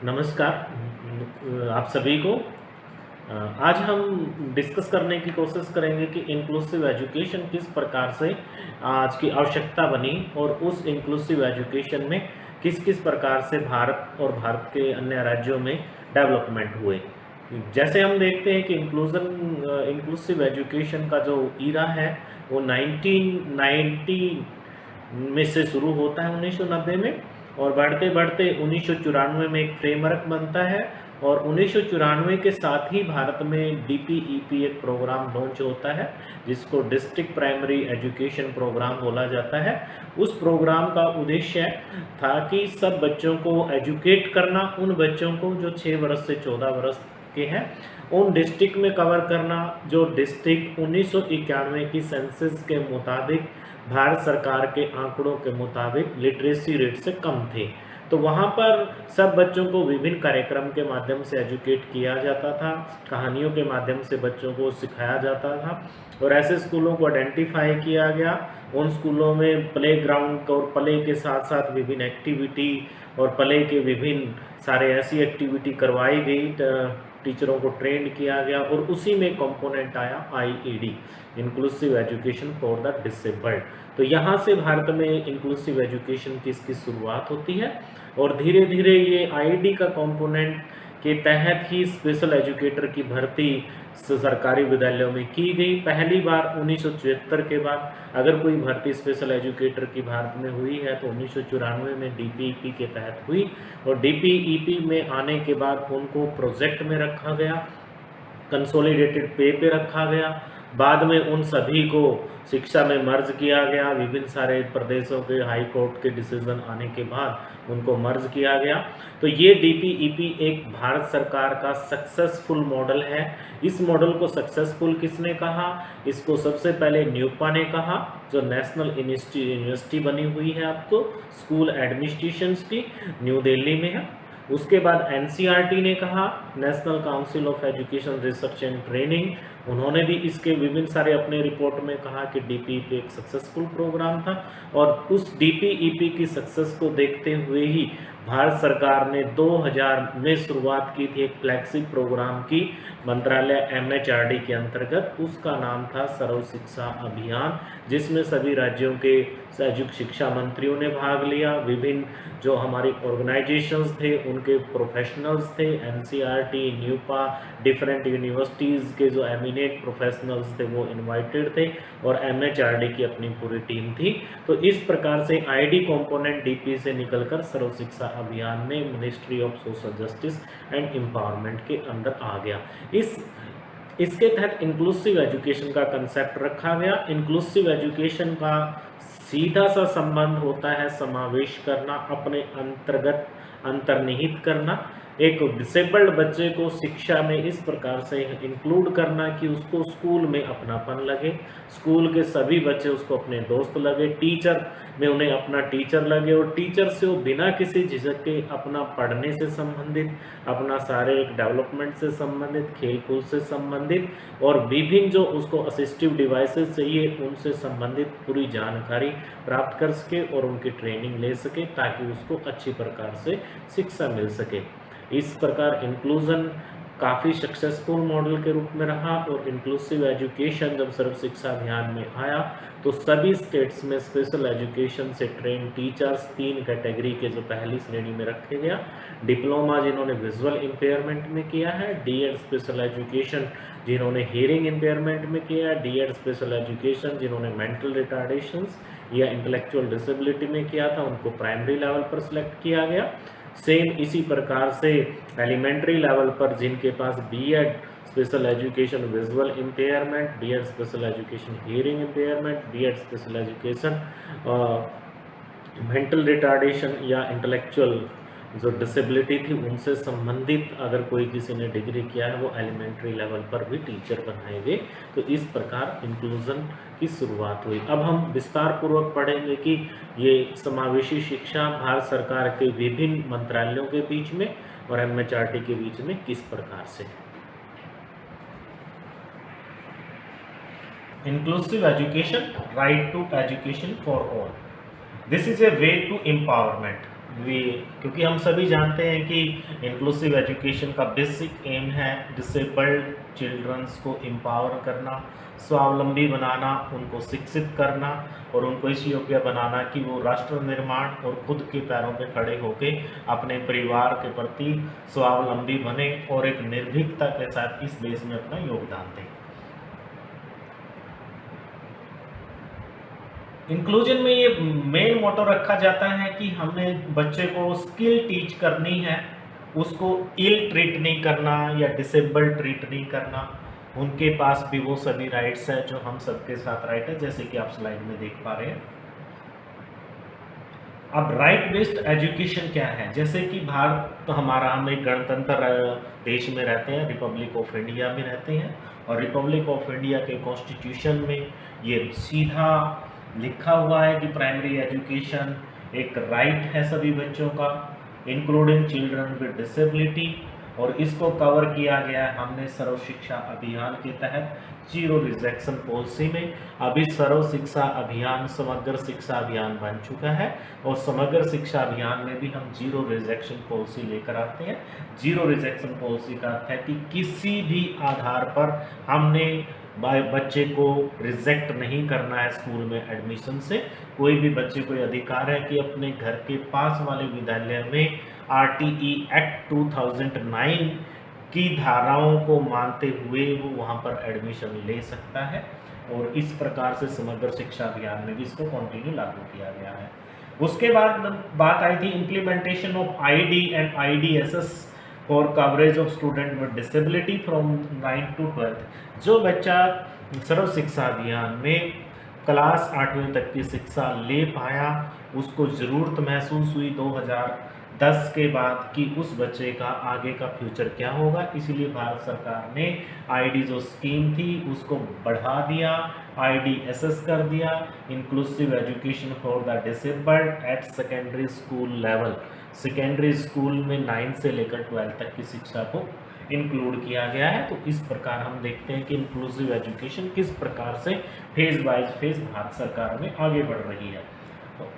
नमस्कार आप सभी को। आज हम डिस्कस करने की कोशिश करेंगे कि इंक्लूसिव एजुकेशन किस प्रकार से आज की आवश्यकता बनी और उस इंक्लूसिव एजुकेशन में किस किस प्रकार से भारत और भारत के अन्य राज्यों में डेवलपमेंट हुए। जैसे हम देखते हैं कि इंक्लूसिव एजुकेशन का जो ईरा है वो 1990 में से शुरू होता है 1990 में, और बढ़ते बढ़ते 1994 में एक फ्रेमवर्क बनता है और 1994 के साथ ही भारत में डीपीईपी एक प्रोग्राम लॉन्च होता है जिसको डिस्ट्रिक्ट प्राइमरी एजुकेशन प्रोग्राम बोला जाता है। उस प्रोग्राम का उद्देश्य था कि सब बच्चों को एजुकेट करना, उन बच्चों को जो 6 वर्ष से 14 वर्ष के हैं, उन डिस्ट्रिक्ट में कवर करना जो डिस्ट्रिक्ट 1991 की सेंसस के मुताबिक, भारत सरकार के आंकड़ों के मुताबिक लिटरेसी रेट से कम थे। तो वहाँ पर सब बच्चों को विभिन्न कार्यक्रम के माध्यम से एजुकेट किया जाता था, कहानियों के माध्यम से बच्चों को सिखाया जाता था और ऐसे स्कूलों को आइडेंटिफाई किया गया। उन स्कूलों में प्ले ग्राउंड और प्ले के साथ साथ विभिन्न एक्टिविटी और प्ले के विभिन्न सारे ऐसी एक्टिविटी करवाई गई, टीचरों को ट्रेंड किया गया और उसी में कंपोनेंट आया IED, inclusive education for the disabled. तो यहाँ से भारत में इंक्लूसिव एजुकेशन की इसकी शुरुआत होती है और धीरे धीरे ये आईईडी का कंपोनेंट के तहत ही स्पेशल एजुकेटर की भर्ती सरकारी विद्यालयों में की गई। पहली बार 1974 के बाद अगर कोई भर्ती स्पेशल एजुकेटर की भारत में हुई है तो 1994 में डीपीईपी के तहत हुई और डीपीईपी में आने के बाद उनको प्रोजेक्ट में रखा गया, कंसोलिडेटेड पे पे रखा गया। बाद में उन सभी को शिक्षा में मर्ज किया गया, विभिन्न सारे प्रदेशों के हाई कोर्ट के डिसीजन आने के बाद उनको मर्ज किया गया। तो ये डीपीईपी एक भारत सरकार का सक्सेसफुल मॉडल है। इस मॉडल को सक्सेसफुल किसने कहा? इसको सबसे पहले न्यूपा ने कहा, जो नेशनल यूनिवर्सिटी बनी हुई है आपको स्कूल एडमिनिस्ट्रेशंस की, न्यू दिल्ली में है। उसके बाद एनसीईआरटी ने कहा, national council of education research and training, उन्होंने भी इसके विभिन्न सारे अपने रिपोर्ट में कहा कि डीपीईपी एक सक्सेसफुल प्रोग्राम था। और उस डीपीईपी की सक्सेस को देखते हुए ही भारत सरकार ने 2000 में शुरुआत की थी एक फ्लैगशिप प्रोग्राम की, मंत्रालय एमएचआरडी के अंतर्गत। उसका नाम था सर्व शिक्षा अभियान, जिसमें सभी राज्यों के शिक्षा मंत्रियों ने भाग लिया। विभिन्न जो हमारी ऑर्गेनाइजेशंस थे उनके प्रोफेशनल्स थे, एनसीईआरटी, न्यूपा, डिफरेंट यूनिवर्सिटीज़ के जो एमिनेट प्रोफेशनल्स थे वो इनवाइटेड थे और एमएचआरडी की अपनी पूरी टीम थी। तो इस प्रकार से आईडी कंपोनेंट डीपी से निकलकर सर्व शिक्षा अभियान में ministry of social justice and empowerment के अंदर आ गया। इसके तहत इंक्लूसिव एजुकेशन का कंसेप्ट रखा गया। इंक्लूसिव एजुकेशन का सीधा सा संबंध होता है समावेश करना, अपने अंतर्गत अंतर्निहित करना, एक डिसेबल्ड बच्चे को शिक्षा में इस प्रकार से इंक्लूड करना कि उसको स्कूल में अपनापन लगे, स्कूल के सभी बच्चे उसको अपने दोस्त लगे, टीचर में उन्हें अपना टीचर लगे और टीचर से वो बिना किसी झिझक के अपना पढ़ने से संबंधित, अपना शारीरिक डेवलपमेंट से संबंधित, खेलकूद से संबंधित और विभिन्न जो उसको असिस्टिव डिवाइसेस चाहिए उनसे संबंधित पूरी जानकारी प्राप्त कर सके और उनकी ट्रेनिंग ले सके ताकि उसको अच्छी प्रकार से शिक्षा मिल सके। इस प्रकार इंक्लूजन काफ़ी सक्सेसफुल मॉडल के रूप में रहा और इंक्लूसिव एजुकेशन जब सर्व शिक्षा अभियान में आया तो सभी स्टेट्स में स्पेशल एजुकेशन से ट्रेन टीचर्स 3 कैटेगरी के जो पहली श्रेणी में रखे गया, डिप्लोमा जिन्होंने विजुअल इम्पेयरमेंट में किया है, डीएड स्पेशल एजुकेशन जिन्होंने हियरिंग इम्पेयरमेंट में किया है, डीएड स्पेशल एजुकेशन जिन्होंने मेंटल रिटार्डेशंस या इंटेलेक्चुअल डिसेबिलिटी में किया था उनको प्राइमरी लेवल पर सिलेक्ट किया गया। सेम इसी प्रकार से एलिमेंट्री लेवल पर जिनके पास BEd special education visual impairment, BEd special education hearing impairment, BEd special education mental retardation या इंटेलेक्चुअल जो डिसेबिलिटी थी उनसे संबंधित अगर कोई किसी ने डिग्री किया है वो एलिमेंट्री लेवल पर भी टीचर बनाए गए। तो इस प्रकार इंक्लूजन की शुरुआत हुई। अब हम विस्तार पूर्वक पढ़ेंगे कि ये समावेशी शिक्षा भारत सरकार के विभिन्न मंत्रालयों के बीच में और एमएचआरडी के बीच में किस प्रकार से। Inclusive education, right to education for all. This is a way to empowerment. We क्योंकि हम सभी जानते हैं कि इंक्लूसिव एजुकेशन का बेसिक एम है डिसेबल्ड चिल्ड्रंस को एम्पावर करना, स्वावलंबी बनाना, उनको शिक्षित करना और उनको इस योग्य बनाना कि वो राष्ट्र निर्माण और खुद के पैरों पे खड़े होके अपने परिवार के प्रति स्वावलंबी बने और एक निर्भीकता के साथ इस देश में अपना योगदान दें। इंक्लूजन में ये मेन मोटो रखा जाता है कि हमने बच्चे को स्किल टीच करनी है, उसको इल ट्रीट नहीं करना या डिसेबल ट्रीट नहीं करना। उनके पास भी वो सभी राइट्स है जो हम सबके साथ राइट है, जैसे कि आप स्लाइड में देख पा रहे हैं। अब राइट बेस्ड एजुकेशन क्या है? जैसे कि भारत तो हमारा, हम एक गणतंत्र देश में रहते हैं, रिपब्लिक ऑफ इंडिया में रहते हैं और रिपब्लिक ऑफ इंडिया के कॉन्स्टिट्यूशन में ये सीधा लिखा हुआ है कि प्राइमरी एजुकेशन एक राइट है सभी बच्चों का, इंक्लूडिंग चिल्ड्रन विद डिसेबिलिटी, और इसको कवर किया गया है हमने सर्व शिक्षा अभियान के तहत जीरो रिजेक्शन पॉलिसी में। अभी सर्व शिक्षा अभियान समग्र शिक्षा अभियान बन चुका है और समग्र शिक्षा अभियान में भी हम जीरो रिजेक्शन पॉलिसी लेकर आते हैं। जीरो रिजेक्शन पॉलिसी का अर्थ है कि किसी भी आधार पर हमने बच्चे को रिजेक्ट नहीं करना है स्कूल में एडमिशन से। कोई भी बच्चे को अधिकार है कि अपने घर के पास वाले विद्यालय में RTE एक्ट 2009 की धाराओं को मानते हुए वो वहाँ पर एडमिशन ले सकता है और इस प्रकार से समग्र शिक्षा अभियान में भी इसको कंटिन्यू लागू किया गया है। उसके बाद बात आई थी implementation of ID and IDSS for coverage of student with disability from 9 to 12। जो बच्चा सर्व शिक्षा अभियान में क्लास 8वीं तक की शिक्षा ले पाया, उसको ज़रूरत महसूस हुई 2010 के बाद कि उस बच्चे का आगे का फ्यूचर क्या होगा, इसलिए भारत सरकार ने ID जो स्कीम थी उसको बढ़ा दिया, IDSS कर दिया, inclusive education for the disabled at secondary school level. Secondary school में 9 से लेकर 12 तक की शिक्षा को इंक्लूड किया गया है। तो इस प्रकार हम देखते हैं कि इंक्लूसिव एजुकेशन किस प्रकार से फेज बाय फेज भारत सरकार में आगे बढ़ रही है। तो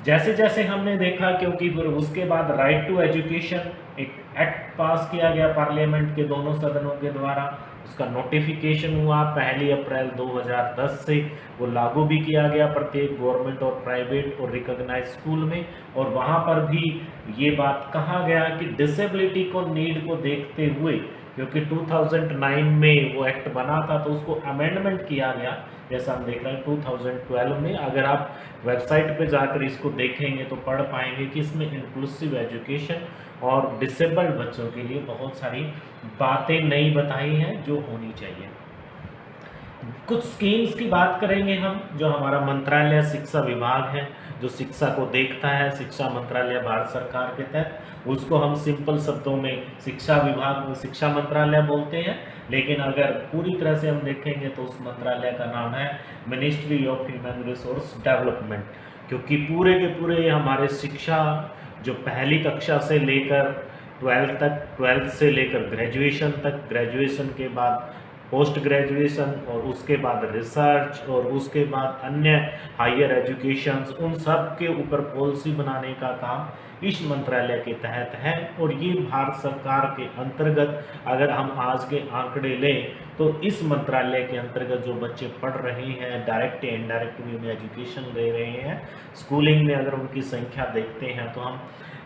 जैसे जैसे हमने देखा, क्योंकि फिर उसके बाद राइट टू एजुकेशन एक एक्ट पास किया गया पार्लियामेंट के दोनों सदनों के द्वारा, उसका नोटिफिकेशन हुआ 1 अप्रैल 2010 से, वो लागू भी किया गया प्रत्येक गवर्नमेंट और प्राइवेट और रिकॉग्नाइज स्कूल में। और वहाँ पर भी ये बात कहा गया कि डिसेबिलिटी को नीड को देखते हुए, क्योंकि 2009 में वो एक्ट बना था तो उसको अमेंडमेंट किया गया, जैसा हम देख रहे हैं 2012 में। अगर आप वेबसाइट पे जाकर इसको देखेंगे तो पढ़ पाएंगे कि इसमें इंक्लूसिव एजुकेशन और डिसेबल्ड बच्चों के लिए बहुत सारी बातें नई बताई हैं जो होनी चाहिए। कुछ स्कीम्स की बात करेंगे हम, जो हमारा मंत्रालय शिक्षा विभाग है जो शिक्षा को देखता है, शिक्षा मंत्रालय भारत सरकार के तहत, उसको हम सिंपल शब्दों में शिक्षा विभाग, शिक्षा मंत्रालय बोलते हैं। लेकिन अगर पूरी तरह से हम देखेंगे तो उस मंत्रालय का नाम है ministry of human resource development, क्योंकि पूरे के पूरे हमारे शिक्षा जो पहली कक्षा से लेकर 12 तक, 12 से लेकर ग्रेजुएशन तक, ग्रेजुएशन के बाद पोस्ट ग्रेजुएशन और उसके बाद रिसर्च और उसके बाद अन्य हायर एजुकेशन, उन सब के ऊपर पॉलिसी बनाने का काम इस मंत्रालय के तहत है। और ये भारत सरकार के अंतर्गत अगर हम आज के आंकड़े लें तो इस मंत्रालय के अंतर्गत जो बच्चे पढ़ रहे हैं, डायरेक्ट या इनडायरेक्ट वे में एजुकेशन ले रहे हैं, स्कूलिंग में अगर उनकी संख्या देखते हैं तो हम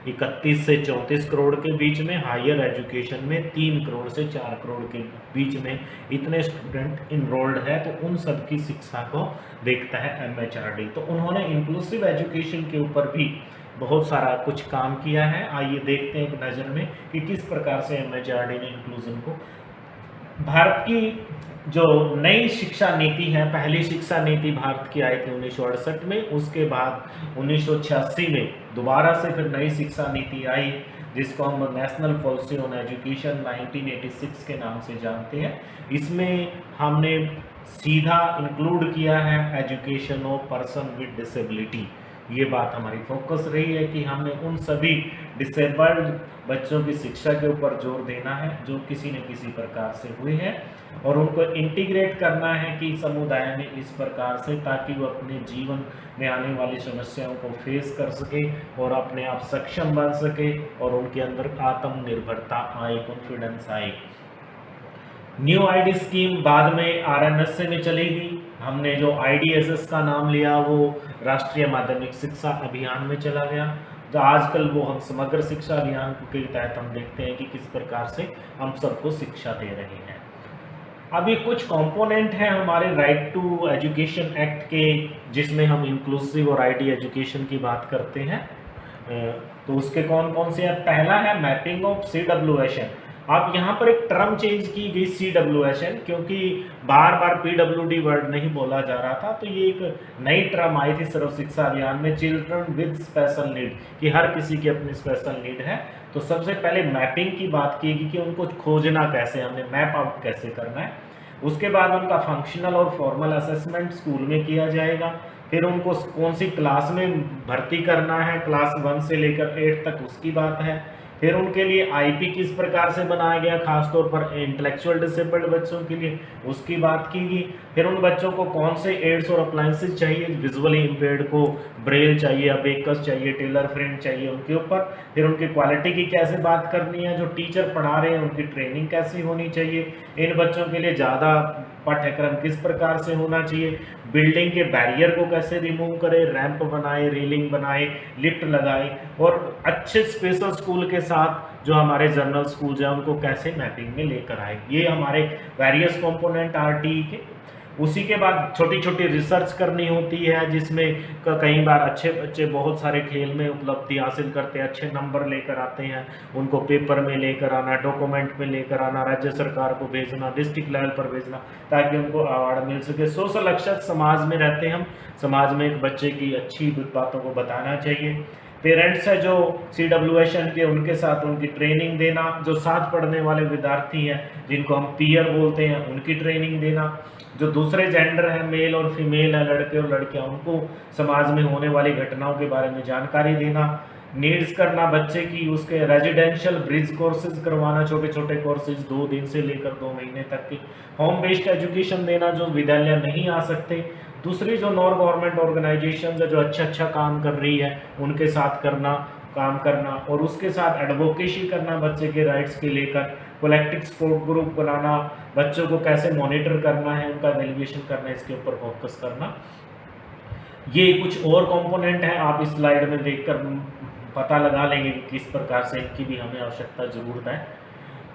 31 से 34 करोड़ के बीच में, हायर एजुकेशन में 3 करोड़ से 4 करोड़ के बीच में इतने स्टूडेंट इनरोल्ड है। तो उन सब की शिक्षा को देखता है MHRD। तो उन्होंने इंक्लूसिव एजुकेशन के ऊपर भी बहुत सारा कुछ काम किया है। आइए देखते हैं एक नज़र में कि किस प्रकार से MHRD ने इंक्लूजन को, भारत की जो नई शिक्षा नीति है, पहली शिक्षा नीति भारत की आई थी 1968 में, उसके बाद 1986 में दोबारा से फिर नई शिक्षा नीति आई जिसको हम नेशनल पॉलिसी ऑन एजुकेशन 1986 के नाम से जानते हैं। इसमें हमने सीधा इंक्लूड किया है education of person with disability, ये बात हमारी फोकस रही है कि हमने उन सभी डिसेबल्ड बच्चों की शिक्षा के ऊपर जोर देना है जो किसी न किसी प्रकार से हुए हैं, और उनको इंटीग्रेट करना है कि समुदाय में इस प्रकार से, ताकि वो अपने जीवन में आने वाली समस्याओं को फेस कर सके और अपने आप सक्षम बन सके और उनके अंदर आत्मनिर्भरता आए, कॉन्फिडेंस आए। न्यू आईडी स्कीम बाद में आरएमएसए में चलेगी। हमने जो आईडीएसएस का नाम लिया वो राष्ट्रीय माध्यमिक शिक्षा अभियान में चला गया। तो आजकल वो हम समग्र शिक्षा अभियान के तहत हम देखते हैं कि किस प्रकार से हम सबको शिक्षा दे रहे हैं। अभी कुछ कंपोनेंट हैं हमारे राइट टू एजुकेशन एक्ट के, जिसमें हम इंक्लूसिव और आईडी एजुकेशन की बात करते हैं। तो उसके कौन कौन से हैं? पहला है मैपिंग ऑफ CWSN। अब यहाँ पर एक टर्म चेंज की गई CWSN, क्योंकि बार बार PWD वर्ड नहीं बोला जा रहा था, तो ये एक नई टर्म आई थी सर्व शिक्षा अभियान में, चिल्ड्रन विद स्पेशल नीड, कि हर किसी की अपनी स्पेशल नीड है। तो सबसे पहले मैपिंग की बात की गई कि उनको खोजना कैसे, हमने मैप आउट कैसे करना है। उसके बाद उनका फंक्शनल और फॉर्मल असेसमेंट स्कूल में किया जाएगा। फिर उनको कौन सी क्लास में भर्ती करना है, क्लास 1 से लेकर 8 तक, उसकी बात है। फिर उनके लिए आईपी किस प्रकार से बनाया गया, खासतौर पर इंटेलेक्चुअल डिसेबल्ड बच्चों के लिए, उसकी बात की गई। फिर उन बच्चों को कौन से एड्स और अप्लायंसेस चाहिए, विजुअली इम्पेयर्ड को ब्रेल चाहिए, अबेकस चाहिए, टेलर फ्रेंड चाहिए, उनके ऊपर। फिर उनकी क्वालिटी की कैसे बात करनी है, जो टीचर पढ़ा रहे हैं उनकी ट्रेनिंग कैसी होनी चाहिए, इन बच्चों के लिए ज़्यादा पाठ्यक्रम किस प्रकार से होना चाहिए, बिल्डिंग के बैरियर को कैसे रिमूव करें, रैंप बनाए, रेलिंग बनाए, लिफ्ट लगाए, और अच्छे स्पेशल स्कूल के साथ जो हमारे जनरल स्कूल हैं उनको कैसे मैपिंग में लेकर आए। ये हमारे वेरियस कंपोनेंट आरटीई के। उसी के बाद छोटी छोटी रिसर्च करनी होती है, जिसमें कई बार अच्छे बच्चे बहुत सारे खेल में उपलब्धि हासिल करते हैं, अच्छे नंबर लेकर आते हैं, उनको पेपर में लेकर आना, डॉक्यूमेंट में लेकर आना, राज्य सरकार को भेजना, डिस्ट्रिक्ट लेवल पर भेजना, ताकि उनको अवार्ड मिल सके। सोशल अक्षर समाज में रहते हैं हम, समाज में एक बच्चे की अच्छी बातों को बताना चाहिए। पेरेंट्स है जो CWSN के, उनके साथ उनकी ट्रेनिंग देना, जो साथ पढ़ने वाले विद्यार्थी हैं जिनको हम पीयर बोलते हैं, उनकी ट्रेनिंग देना। जो दूसरे जेंडर है, मेल और फीमेल है, लड़के और लड़कियां, उनको समाज में होने वाली घटनाओं के बारे में जानकारी देना। नीड्स करना बच्चे की, उसके रेजिडेंशियल ब्रिज कोर्सेज करवाना, छोटे छोटे कोर्सेज 2 दिन से लेकर 2 महीने तक के। होम बेस्ड एजुकेशन देना, जो विद्यालय नहीं आ सकते। दूसरी जो नॉन गवर्नमेंट ऑर्गेनाइजेशन है जो अच्छा काम कर रही है, उनके साथ काम करना, और उसके साथ एडवोकेसी करना बच्चे के राइट्स के लेकर। कलेक्टिव सपोर्ट ग्रुप बनाना, बच्चों को कैसे मॉनिटर करना है, उनका वैल्यूएशन करना है, इसके ऊपर फोकस करना। ये कुछ और कंपोनेंट है, आप इस स्लाइड में देखकर पता लगा लेंगे कि किस प्रकार से इनकी भी हमें आवश्यकता जरूरत है।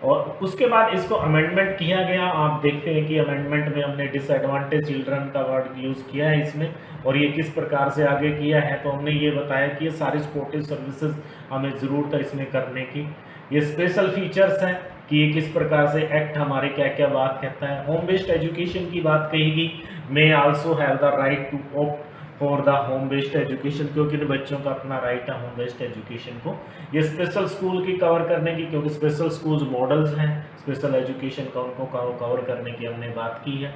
और उसके बाद इसको अमेंडमेंट किया गया। आप देखते हैं कि अमेंडमेंट में हमने डिसएडवांटेज चिल्ड्रन का वर्ड यूज़ किया है इसमें, और ये किस प्रकार से आगे किया है। तो हमने ये बताया कि ये सारी सपोर्टिव सर्विसेज हमें ज़रूरत है इसमें करने की। ये स्पेशल फीचर्स हैं कि ये किस प्रकार से एक्ट हमारे क्या क्या बात कहता है। होम बेस्ड एजुकेशन की बात कहेगी, may also have the right to opt for the home based education, क्योंकि बच्चों का अपना राइट है होम बेस्ड एजुकेशन को। ये स्पेशल स्कूल की कवर करने की, क्योंकि स्पेशल स्कूल्स मॉडल्स हैं स्पेशल एजुकेशन का, उनको कवर करने की हमने बात की है।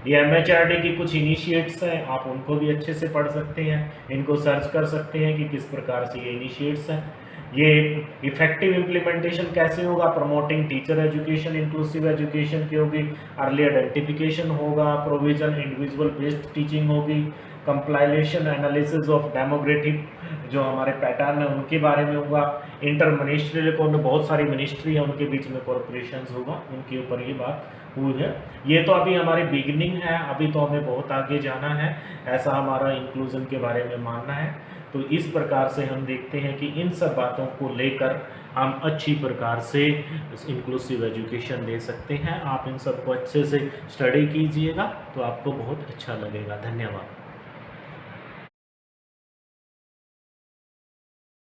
ये MHRD की कुछ इनिशिएट्स हैं, आप उनको भी अच्छे से पढ़ सकते हैं, इनको सर्च कर सकते हैं कि किस प्रकार से ये इनिशिएट्स हैं। ये इफेक्टिव इम्प्लीमेंटेशन कैसे होगा, promoting teacher education, inclusive education की होगी, अर्ली आइडेंटिफिकेशन होगा, प्रोविजन इंडिविजुअल बेस्ड टीचिंग होगी, कंप्लाइलेशन एनालिसिस ऑफ डेमोग्राफिक जो हमारे पैटर्न है उनके बारे में होगा, इंटर मिनिस्ट्रियल को बहुत सारी मिनिस्ट्री है उनके बीच में कॉर्पोरेशंस होगा, उनके ऊपर ये बात हुई है। ये तो अभी हमारी बिगिनिंग है, अभी तो हमें बहुत आगे जाना है, ऐसा हमारा इंक्लूजन के बारे में मानना है। तो इस प्रकार से हम देखते हैं कि इन सब बातों को लेकर हम अच्छी प्रकार से इंक्लूसिव एजुकेशन दे सकते हैं। आप इन सबको अच्छे से स्टडी कीजिएगा तो आपको बहुत अच्छा लगेगा। धन्यवाद।